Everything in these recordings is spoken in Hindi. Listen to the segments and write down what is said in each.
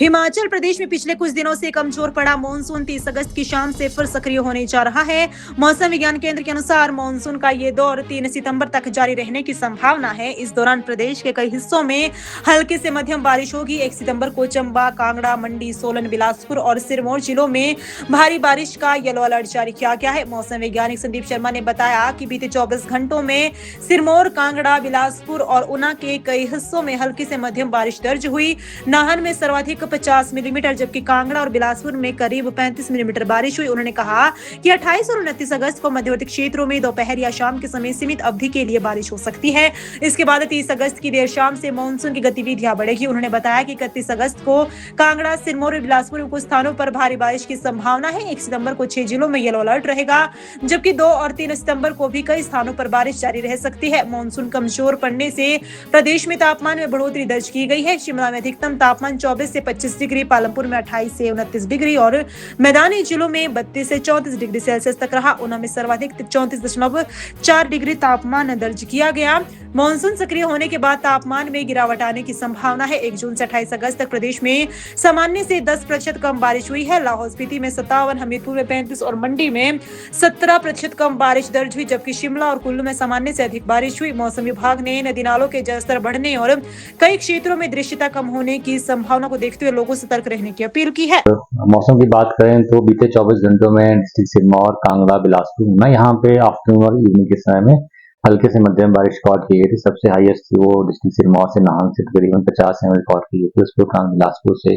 हिमाचल प्रदेश में पिछले कुछ दिनों से कमजोर पड़ा मानसून 30 अगस्त की शाम से फिर सक्रिय होने जा रहा है। मौसम विज्ञान केंद्र के अनुसार मानसून का ये दौर 3 सितंबर तक जारी रहने की संभावना है। इस दौरान प्रदेश के कई हिस्सों में हल्की से मध्यम बारिश होगी। 1 सितंबर को चंबा, कांगड़ा, मंडी, सोलन, बिलासपुर और सिरमौर जिलों में भारी बारिश का येलो अलर्ट जारी किया गया है। मौसम वैज्ञानिक संदीप शर्मा ने बताया कि बीते 24 घंटों में सिरमौर, कांगड़ा, बिलासपुर और ऊना के कई हिस्सों में हल्की से मध्यम बारिश दर्ज हुई। नाहन में सर्वाधिक 50 मिलीमीटर जबकि कांगड़ा और बिलासपुर में करीब 35 मिलीमीटर बारिश हुई। उन्होंने कहा कि 28 और 29 अगस्त को मध्यवर्ती क्षेत्रों में दोपहर या शाम के समय सीमित अवधि के लिए बारिश हो सकती है। इसके बाद 30 अगस्त की देर शाम से मानसून की गतिविधियां बढ़ेगी। उन्होंने बताया कि 31 अगस्त को कांगड़ा, सिरमौर और बिलासपुर में कुछ स्थानों पर भारी बारिश की संभावना है। 1 सितंबर को 6 जिलों में येलो अलर्ट रहेगा, जबकि 2 और 3 सितंबर को भी कई स्थानों पर बारिश जारी रह सकती है। मानसून कमजोर पड़ने से प्रदेश में तापमान में बढ़ोतरी दर्ज की गई है। शिमला में अधिकतम तापमान 24 से 25 डिग्री, पालमपुर में 28 से 29 डिग्री और मैदानी जिलों में 32 से 34 डिग्री सेल्सियस तक रहा। ऊना में सर्वाधिक 34.4 डिग्री तापमान दर्ज किया गया। मानसून सक्रिय होने के बाद तापमान में गिरावट आने की संभावना है। 1 जून से 28 अगस्त तक प्रदेश में सामान्य से 10% कम बारिश हुई है। लाहौल स्पीति में 57, हमीरपुर में 35 और मंडी में 17% कम बारिश दर्ज हुई, जबकि शिमला और कुल्लू में सामान्य से अधिक बारिश हुई। मौसम विभाग ने नदी नालों के जलस्तर बढ़ने और कई क्षेत्रों में दृश्यता कम होने की संभावना को देखते हुए लोगों से सतर्क रहने की अपील की है। मौसम की बात करें तो बीते 24 घंटों में डिस्ट्रिक्ट सिरमौर, कांगड़ा, बिलासपुर, ऊना यहाँ पे आफ्टरनून और इवनिंग के समय में हल्के से मध्यम बारिश रिकॉर्ड की गई थी। सबसे हाईएस्ट थी वो डिस्ट्रिक्ट सिरमौर से नाहन से तकरीबन 50 एम रिकॉर्ड की गई थी। उसके उपरांत बिलासपुर से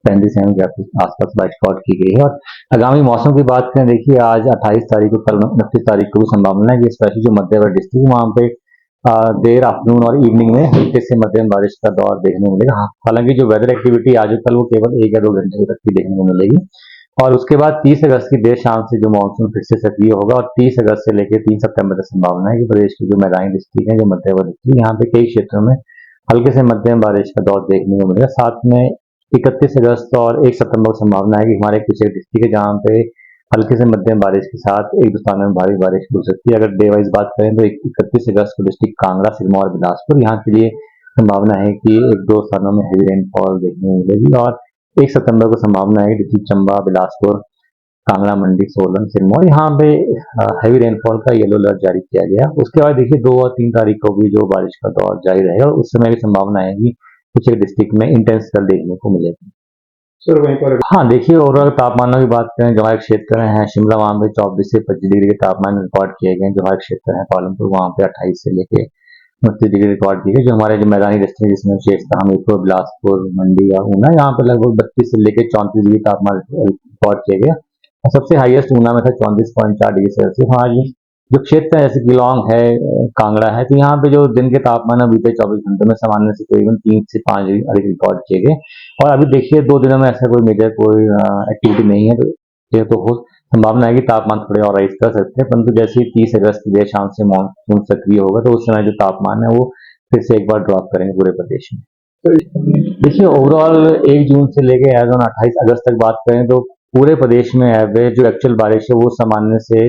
35 एम के आसपास बारिश रिकॉर्ड की गई है। और आगामी मौसम की बात करें, देखिए आज 28 तारीख को, कल 29 तारीख को भी संभावना है कि स्पेशली जो मध्यवर्ती डिस्ट्रिक्ट वहाँ पे देर आफ्टरनून और इवनिंग में हल्के से मध्यम बारिश का दौर देखने को मिलेगा। हालांकि जो वेदर एक्टिविटी आज कल वो केवल 1 या 2 घंटे तक की देखने को मिलेगी। और उसके बाद 30 अगस्त की देर शाम से जो मानसून फिर से सक्रिय होगा और 30 अगस्त से लेकर 3 सितंबर तक संभावना है कि प्रदेश की जो मैदानी डिस्ट्रिक्ट है, जो मध्यवर्ती डिस्ट्रिक्ट, यहाँ पे कई क्षेत्रों में हल्के से मध्यम बारिश का दौर देखने को मिलेगा। साथ में 31 अगस्त और 1 सितंबर को संभावना है कि हमारे कुछ एक डिस्ट्रिक्ट है जहाँ पे हल्के से मध्यम बारिश के साथ एक दो स्थानों में भारी बारिश हो सकती है। अगर डे वाइज बात करें तो 31 अगस्त को डिस्ट्रिक्ट कांगड़ा, सिरमौर और बिलासपुर यहाँ के लिए संभावना है कि एक दो स्थानों में हेवी रेनफॉल देखने को मिलेगी। और 1 सितंबर को संभावना है कि डिस्ट्रिक्ट चंबा, बिलासपुर, कांगड़ा, मंडी, सोलन, सिरमौर यहाँ पे हैवी रेनफॉल का येलो अलर्ट जारी किया गया। उसके बाद देखिए 2 और 3 तारीख को भी जो बारिश का दौर जारी रहेगा और उस समय भी संभावना है कि कुछ एक डिस्ट्रिक्ट में इंटेंस कल देखने को मिलेगी। सर वहीं पर हाँ, देखिए ओवरऑल तापमानों की बात करें, जो हमारे क्षेत्र हैं शिमला, वहाँ पे 24 से 25 डिग्री के तापमान रिकॉर्ड किए गए। जो हमारे क्षेत्र है पालमपुर, वहाँ पे 28 से लेके 29 डिग्री रिकॉर्ड की गई। जो हमारे जो मैदानी डिस्ट्रिक्ट जिसमें विशेषतः हमीरपुर, बिलासपुर, मंडी और ऊना, यहाँ पे लगभग 32 से लेकर 34 डिग्री तापमान रिकॉर्ड किए गए। और सबसे हाईएस्ट ऊना में था 34.4 डिग्री सेल्सियस। हमारी जो क्षेत्र है जैसे किलोंग है, कांगड़ा है, तो यहाँ पे जो दिन के तापमान है बीते 24 घंटों में सामान्य से करीबन 3 से 5 डिग्री अधिक रिकॉर्ड किए गए। और अभी देखिए 2 दिनों में ऐसा कोई मेजर कोई एक्टिविटी नहीं है, तो ये तो हो संभावना है कि तापमान थोड़े और राइज कर सकते हैं। परंतु जैसे ही 30 अगस्त की देर शाम से मानसून सक्रिय होगा तो उस समय जो तापमान है वो फिर से एक बार ड्रॉप करेंगे पूरे प्रदेश में। देखिए ओवरऑल 1 जून से लेके एज ऑन 28 अगस्त तक बात करें तो पूरे प्रदेश में एवरेज जो एक्चुअल बारिश है वो सामान्य से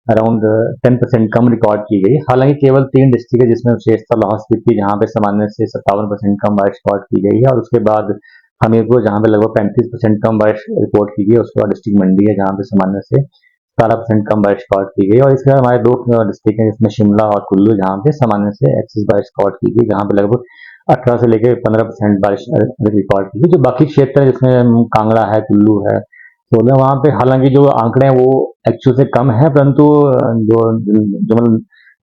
अराउंड 10% कम रिकॉर्ड की गई। हालांकि केवल 3 डिस्ट्रिक्ट है जिसमें विशेषतः लाहौल स्पीति जहाँ पे सामान्य से 57% कम बारिश रिकॉर्ड की गई है, और उसके बाद हमीरपुर जहाँ पे लगभग 35% कम बारिश रिकॉर्ड की गई। उसके बाद डिस्ट्रिक्ट मंडी है जहाँ पे सामान्य से 17% कम बारिश रिकॉर्ड की गई। और इसके बाद हमारे 2 डिस्ट्रिक्ट हैं जिसमें शिमला और कुल्लू जहाँ पे सामान्य से एक्सेस बारिश रिकॉर्ड की गई, जहाँ पे लगभग 18 से लेकर 15% बारिश रिकॉर्ड की गई। जो बाकी क्षेत्र है जिसमें कांगड़ा है, कुल्लू है, तो वहाँ पे हालांकि जो आंकड़े हैं वो एक्चुअल से कम है, परंतु जो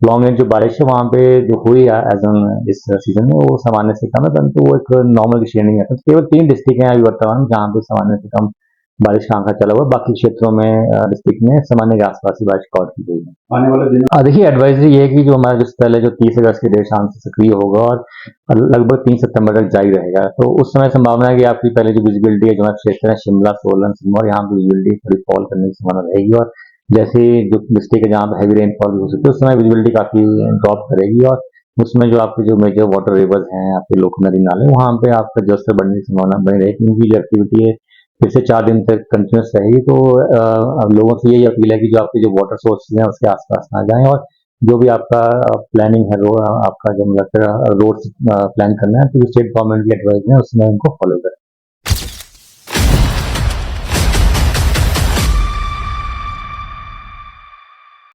लॉन्ग रेंज जो बारिश है वहाँ पे जो हुई है एज ऑन इस सीजन में वो सामान्य से कम है, परंतु वो एक नॉर्मल की श्रेणी में है। केवल 3 डिस्ट्रिक्ट हैं अभी वर्तमान जहाँ पे सामान्य से कम बारिश का आंकड़ा चला हुआ। बाकी क्षेत्रों में डिस्ट्रिक्ट में सामान्य के आसपास ही बारिश रिकॉर्ड की गई है। आने वाले दिन देखिए एडवाइजरी ये है कि जो हमारा जो स्पेल है जो 30 अगस्त की देर शाम से सक्रिय होगा और लगभग 3 सितंबर तक जारी रहेगा, तो उस समय संभावना है कि आपकी पहले जो विजिबिलिटी है जो हमारे क्षेत्र है शिमला, सोलन, सिरमौर, यहाँ पे विजिबिलिटी थोड़ी फॉल करने की संभावना रहेगी। और जैसे जो डिस्ट्रिक्ट है जहाँ पे हैवी रेनफॉल भी हो सकती है उस समय विजिबिलिटी काफी ड्रॉप करेगी। और उसमें जो आपके जो मेजर वाटर रिवर्स हैं, आपके लोक नदी नाले, वहाँ पे आपका जलस्तर बढ़ने की संभावना बनी रहेगी। क्योंकि जो एक्टिविटी है फिर से 4 दिन तक कंटिन्यूस रहेगी, तो लोगों से यही अपील है कि जो आपके जो वाटर सोर्सेज हैं उसके आसपास ना जाएं। और जो भी आपका प्लानिंग है आपका जो मतलब रोड प्लान करना है तो स्टेट गवर्नमेंट की एडवाइस है उसमें उनको फॉलो करें।